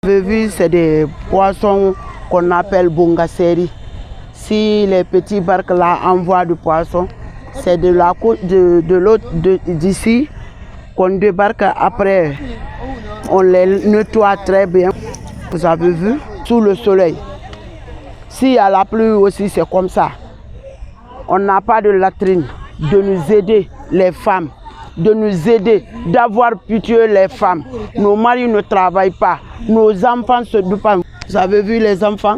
Vous avez vu, c'est des poissons qu'on appelle bongaseri. Si les petits barques là envoient du poisson, c'est de la côte de l'autre d'ici qu'on débarque. Après, on les nettoie très bien. Vous avez vu, sous le soleil. S'il y a la pluie aussi, c'est comme ça. On n'a pas de latrine, de nous aider les femmes, de nous aider, d'avoir pitié les femmes. Nos maris ne travaillent pas, nos enfants se douent pas. Vous avez vu les enfants?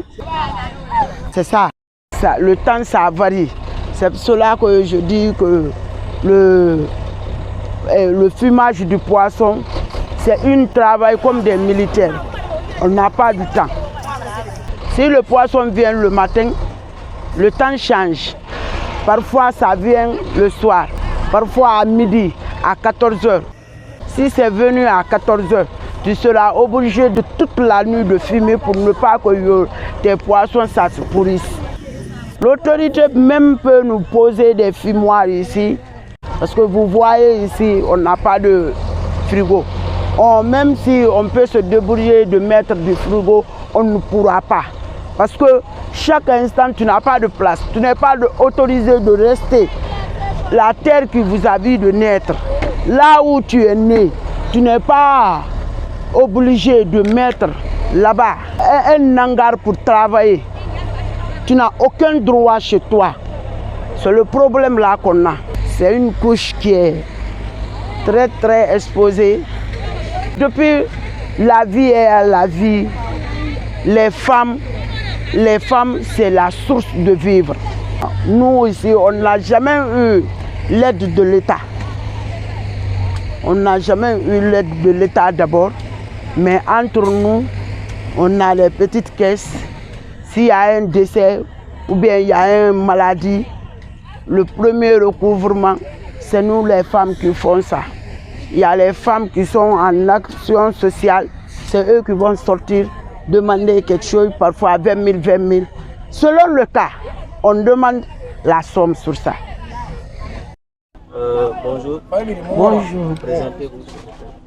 C'est ça. Le temps, ça varie. C'est pour cela que je dis que le fumage du poisson, c'est un travail comme des militaires. On n'a pas du temps. Si le poisson vient le matin, le temps change. Parfois, ça vient le soir. Parfois, à midi, à 14 h. Si c'est venu à 14 h, tu seras obligé de toute la nuit de fumer pour ne pas que tes poissons ça se pourrissent. L'autorité même peut nous poser des fumoirs ici. Parce que vous voyez ici, on n'a pas de frigo. Même si on peut se débrouiller de mettre du frigo, on ne pourra pas. Parce que chaque instant, tu n'as pas de place. Tu n'es pas autorisé de rester. La terre qui vous a vu de naître, là où tu es né, tu n'es pas obligé de mettre là-bas un hangar pour travailler. Tu n'as aucun droit chez toi. C'est le problème là qu'on a. C'est une couche qui est très très exposée. Depuis la vie et à la vie, les femmes, c'est la source de vivre. Nous ici, on n'a jamais eu l'aide de l'État. On n'a jamais eu l'aide de l'État d'abord, mais entre nous, on a les petites caisses. S'il y a un décès ou bien il y a une maladie, le premier recouvrement, c'est nous les femmes qui font ça. Il y a les femmes qui sont en action sociale, c'est eux qui vont sortir, demander quelque chose, parfois 20 000, 20 000. Selon le cas, on demande la somme sur ça. Bonjour. Bonjour. Présentez-vous.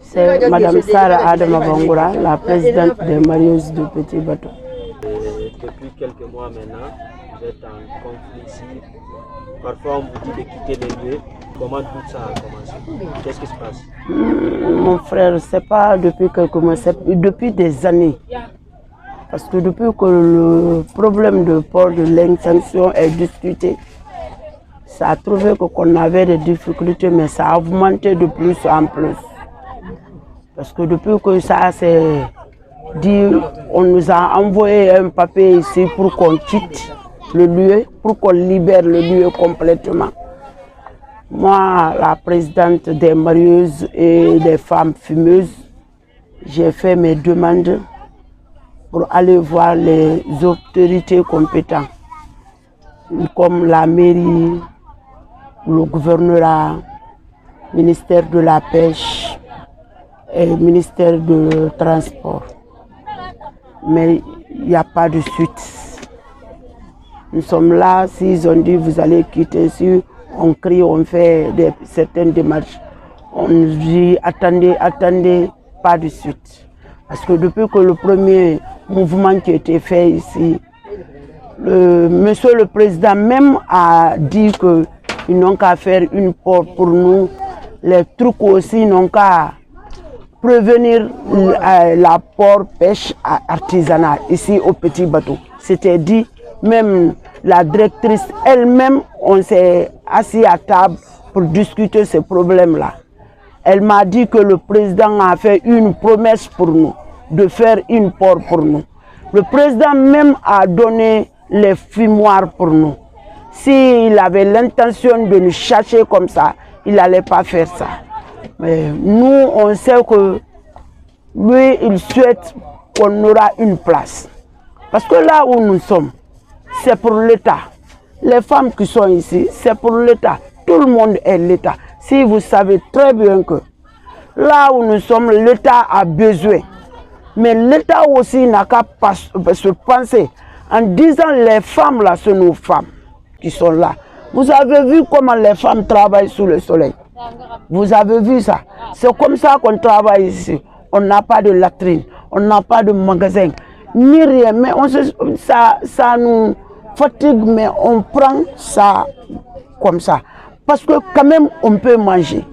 C'est Madame Sarah Adama Bangoura, la présidente des marieuses de Petit Bateau. Depuis quelques mois maintenant, vous êtes en conflit ici. Parfois, on vous dit de quitter les lieux. Comment tout ça a commencé? Qu'est-ce qui se passe? Mon frère, ce n'est pas depuis quelques mois, c'est depuis des années. Parce que depuis que le problème de port de l'extinction est discuté, ça a trouvé qu'on avait des difficultés, mais ça a augmenté de plus en plus. Parce que depuis que ça s'est dit, on nous a envoyé un papier ici pour qu'on quitte le lieu, pour qu'on libère le lieu complètement. Moi, la présidente des marieuses et des femmes fumeuses, j'ai fait mes demandes pour aller voir les autorités compétentes, comme la mairie, le gouvernorat, le ministère de la pêche et le ministère de transport. Mais il n'y a pas de suite. Nous sommes là, s'ils ont dit vous allez quitter, si on crie, on fait certaines démarches, on dit attendez, attendez, pas de suite. Parce que depuis que le premier mouvement qui a été fait ici, monsieur le président même a dit qu'ils n'ont qu'à faire une porte pour nous. Les trucs aussi n'ont qu'à prévenir la port pêche artisanale ici au Petit Bateau. C'était dit, même la directrice elle-même, on s'est assis à table pour discuter ces problèmes-là. Elle m'a dit que le président a fait une promesse pour nous, de faire une porte pour nous. Le président même a donné les fumoirs pour nous. S'il avait l'intention de nous chercher comme ça, il n'allait pas faire ça. Mais nous, on sait que lui, il souhaite qu'on aura une place. Parce que là où nous sommes, c'est pour l'État. Les femmes qui sont ici, c'est pour l'État. Tout le monde est l'État. Si vous savez très bien que là où nous sommes, l'État a besoin. Mais l'État aussi n'a qu'à se penser en disant les femmes là, c'est nos femmes qui sont là. Vous avez vu comment les femmes travaillent sous le soleil. Vous avez vu ça. C'est comme ça qu'on travaille ici. on n'a pas de latrine, on n'a pas de magasin, ni rien. Mais ça nous fatigue, mais on prend ça comme ça. Parce que quand même, on peut manger.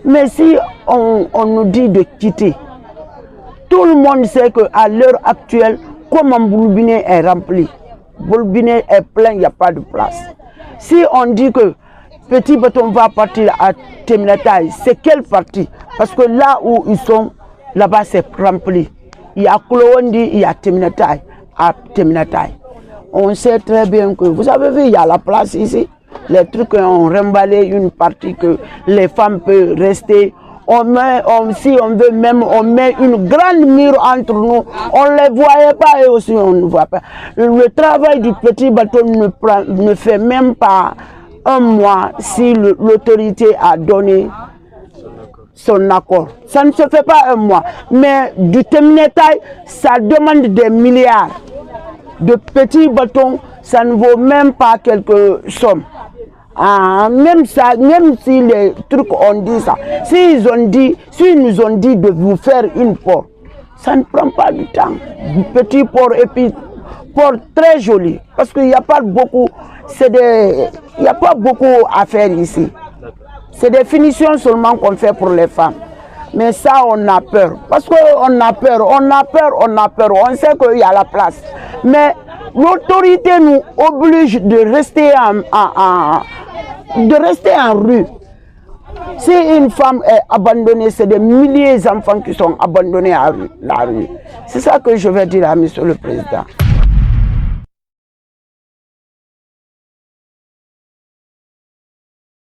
Mais si on nous dit de quitter, tout le monde sait qu'à l'heure actuelle, comme un Boulbiné est rempli, Boulbiné est plein, il n'y a pas de place. Si on dit que Petit Bâton va partir à Teminatai, c'est quelle partie? Parce que là où ils sont, là-bas c'est rempli. Il y a Koulondi, il y a Teminatai, à Teminatai. On sait très bien que, vous avez vu, il y a la place ici. Les trucs ont remballé une partie que les femmes peuvent rester. Si on veut même, on met une grande mur entre nous. On ne les voyait pas et aussi on ne voit pas. Le travail du Petit Bâton ne fait même pas un mois si l'autorité a donné son accord. Ça ne se fait pas un mois. Mais du Teminatai, ça demande des milliards. De Petits Bâtons, ça ne vaut même pas quelques sommes. Même si les trucs ont dit ça, s'ils nous ont dit de vous faire une porte, ça ne prend pas du temps. Petit port et puis port très joli, parce qu'il n'y a pas beaucoup, il n'y a pas beaucoup à faire ici. C'est des finitions seulement qu'on fait pour les femmes. Mais ça, on a peur. Parce qu'on a peur, on sait qu'il y a la place. Mais l'autorité nous oblige de rester en rue. Si une femme est abandonnée, c'est des milliers d'enfants qui sont abandonnés à la rue. C'est ça que je vais dire à Monsieur le Président.